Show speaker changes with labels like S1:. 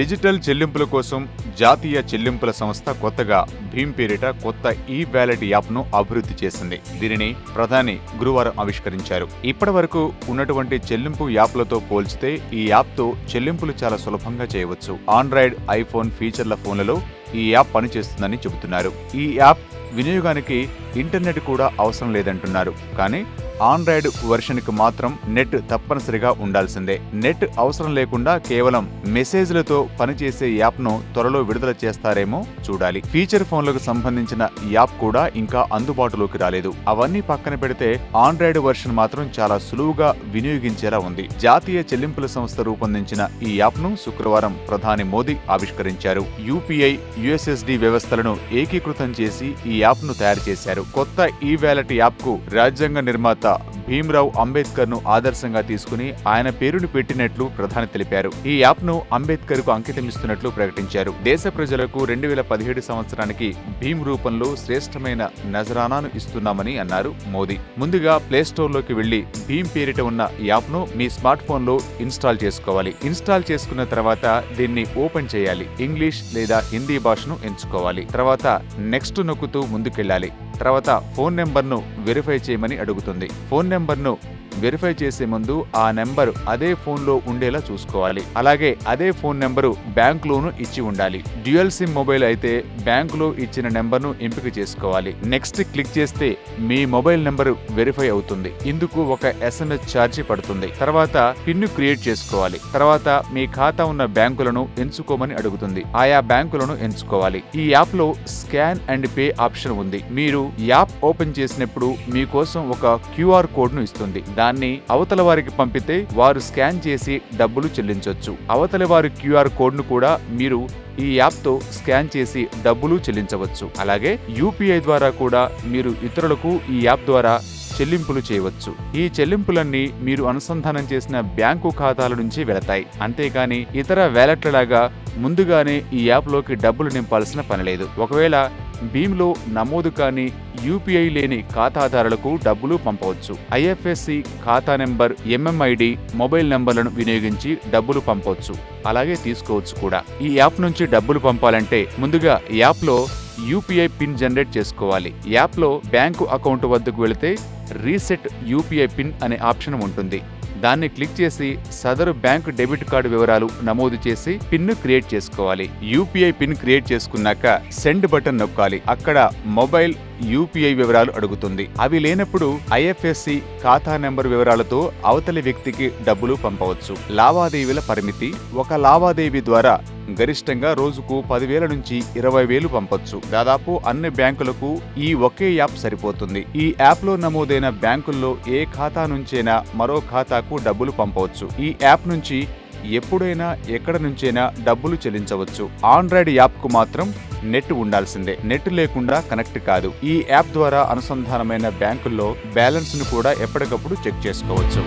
S1: Digital చెల్లింపుల కోసం జాతీయ చెల్లింపుల సంస్థ కొత్తగా భీమ్ పేరిట కొత్త ఈ-వాలెట్ యాప్ను అభివృద్ధి చేసింది. దీనిని ప్రధాని గురువారం ఆవిష్కరించారు. ఇప్పటి వరకు ఉన్నటువంటి చెల్లింపు యాప్లతో పోల్చితే ఈ యాప్తో చెల్లింపులు చాలా సులభంగా చేయవచ్చు. ఆండ్రాయిడ్, ఐఫోన్ ఫీచర్ల ఫోన్లలో ఈ యాప్ పనిచేస్తుందని చెబుతున్నారు. ఈ యాప్ వినియోగానికి ఇంటర్నెట్ కూడా అవసరం లేదంటున్నారు. కానీ ఆండ్రాయిడ్ వెర్షన్కి మాత్రం నెట్ తప్పనిసరిగా ఉండాల్సిందే. నెట్ అవసరం లేకుండా కేవలం మెసేజ్లతో పనిచేసే యాప్ను త్వరలో విడుదల చేస్తారేమో చూడాలి. ఫీచర్ ఫోన్లకు సంబంధించిన యాప్ కూడా ఇంకా అందుబాటులోకి రాలేదు. అవన్నీ పక్కన పెడితే ఆండ్రాయిడ్ వెర్షన్ మాత్రం చాలా సులువుగా వినియోగించేలా ఉంది. జాతీయ చెల్లింపుల సంస్థ రూపొందించిన ఈ యాప్ను శుక్రవారం ప్రధాని మోదీ ఆవిష్కరించారు. యూపీఐ, యుఎస్ఎస్డి వ్యవస్థలను ఏకీకృతం చేసి ఈ యాప్ను తయారు చేశారు. కొత్త ఈ-వాలెట్ యాప్కు రాజ్యాంగ నిర్మాత భీమ్రావ్ అంబేద్కర్ ను ఆదర్శంగా తీసుకుని ఆయన పేరును పెట్టినట్లు ప్రధాని తెలిపారు. ఈ యాప్ ను అంబేద్కర్ కు అంకితమిస్తున్నట్లు ప్రకటించారు. దేశ ప్రజలకు 2017 సంవత్సరానికి భీమ్ రూపంలో శ్రేష్టమైన నజరానాను ఇస్తున్నామని అన్నారు మోదీ. ముందుగా ప్లేస్టోర్ లోకి వెళ్లి భీమ్ పేరిట ఉన్న యాప్ ను మీ స్మార్ట్ ఫోన్ లో ఇన్స్టాల్ చేసుకోవాలి. ఇన్స్టాల్ చేసుకున్న తర్వాత దీన్ని ఓపెన్ చేయాలి. ఇంగ్లీష్ లేదా హిందీ భాషను ఎంచుకోవాలి. తర్వాత నెక్స్ట్ నొక్కుతూ ముందుకెళ్లాలి. తర్వాత ఫోన్ నెంబర్ను వెరిఫై చేయమని అడుగుతుంది. ఫోన్ నెంబర్ను వెరిఫై చేసే ముందు ఆ నెంబర్ అదే ఫోన్లో ఉండేలా చూసుకోవాలి. అలాగే అదే ఫోన్ నెంబరు బ్యాంకులోనూ ఇచ్చి ఉండాలి. డ్యూయల్ సిమ్ మొబైల్ అయితే బ్యాంకులో ఇచ్చిన నెంబర్ను ఎంపిక చేసుకోవాలి. నెక్స్ట్ క్లిక్ చేస్తే మీ మొబైల్ నెంబరు వెరిఫై అవుతుంది. ఇందుకు ఒక SMS ఛార్జీ పడుతుంది. తర్వాత పిన్ క్రియేట్ చేసుకోవాలి. తర్వాత మీ ఖాతా ఉన్న బ్యాంకులను ఎంచుకోమని అడుగుతుంది. ఆయా బ్యాంకులను ఎంచుకోవాలి. ఈ యాప్ లో స్కాన్ అండ్ పే ఆప్షన్ ఉంది. మీరు యాప్ ఓపెన్ చేసినప్పుడు మీకోసం ఒక QR కోడ్ ను ఇస్తుంది. దాన్ని అవతల వారికి పంపితే వారు స్కాన్ చేసి డబ్బులు చెల్లించొచ్చు. అవతల వారి QR కోడ్ ను కూడా మీరు ఈ యాప్ తో స్కాన్ చేసి డబ్బులు చెల్లించవచ్చు. అలాగే UPI ద్వారా కూడా మీరు ఇతరులకు ఈ యాప్ ద్వారా చెల్లింపులు చేయవచ్చు. ఈ చెల్లింపులన్నీ మీరు అనుసంధానం చేసిన బ్యాంకు ఖాతాల నుంచి వెళతాయి. అంతేకాని ఇతర వ్యాలెట్లలాగా ముందుగానే ఈ యాప్ లోకి డబ్బులు నింపాల్సిన పనిలేదు. ఒకవేళ భీమ్లో నమోదు కాని UPI లేని ఖాతాదారులకు డబ్బులు పంపవచ్చు. IFSC ఖాతా నెంబర్, MMID మొబైల్ నెంబర్లను వినియోగించి డబ్బులు పంపవచ్చు. అలాగే తీసుకోవచ్చు కూడా. ఈ యాప్ నుంచి డబ్బులు పంపాలంటే ముందుగా యాప్లో UPI పిన్ జనరేట్ చేసుకోవాలి. యాప్లో బ్యాంకు అకౌంట్ వద్దకు వెళితే రీసెట్ UPI పిన్ అనే ఆప్షన్ ఉంటుంది. దాన్ని క్లిక్ చేసి సదరు బ్యాంకు డెబిట్ కార్డు వివరాలు నమోదు చేసి పిన్ క్రియేట్ చేసుకోవాలి. UPI పిన్ క్రియేట్ చేసుకున్నాక సెండ్ బటన్ నొక్కాలి. అక్కడ మొబైల్ UPI వివరాలు అడుగుతుంది. అవి లేనప్పుడు IFSC ఖాతా నెంబర్ వివరాలతో అవతలి వ్యక్తికి డబ్బులు పంపవచ్చు. లావాదేవీల పరిమితి: ఒక లావాదేవీ ద్వారా గరిష్టంగా రోజుకు 10,000 నుంచి 20,000 పంపొచ్చు. దాదాపు అన్ని బ్యాంకులకు ఈ ఒకే యాప్ సరిపోతుంది. ఈ యాప్ లో నమోదైన బ్యాంకుల్లో ఏ ఖాతా నుంచైనా మరో ఖాతాకు డబ్బులు పంపవచ్చు. ఈ యాప్ నుంచి ఎప్పుడైనా ఎక్కడ నుంచైనా డబ్బులు చెల్లించవచ్చు. ఆండ్రాయిడ్ యాప్ కు మాత్రం నెట్ ఉండాల్సిందే. నెట్ లేకుండా కనెక్ట్ కాదు. ఈ యాప్ ద్వారా అనుసంధానమైన బ్యాంకుల్లో బ్యాలెన్స్ ను కూడా ఎప్పటికప్పుడు చెక్ చేసుకోవచ్చు.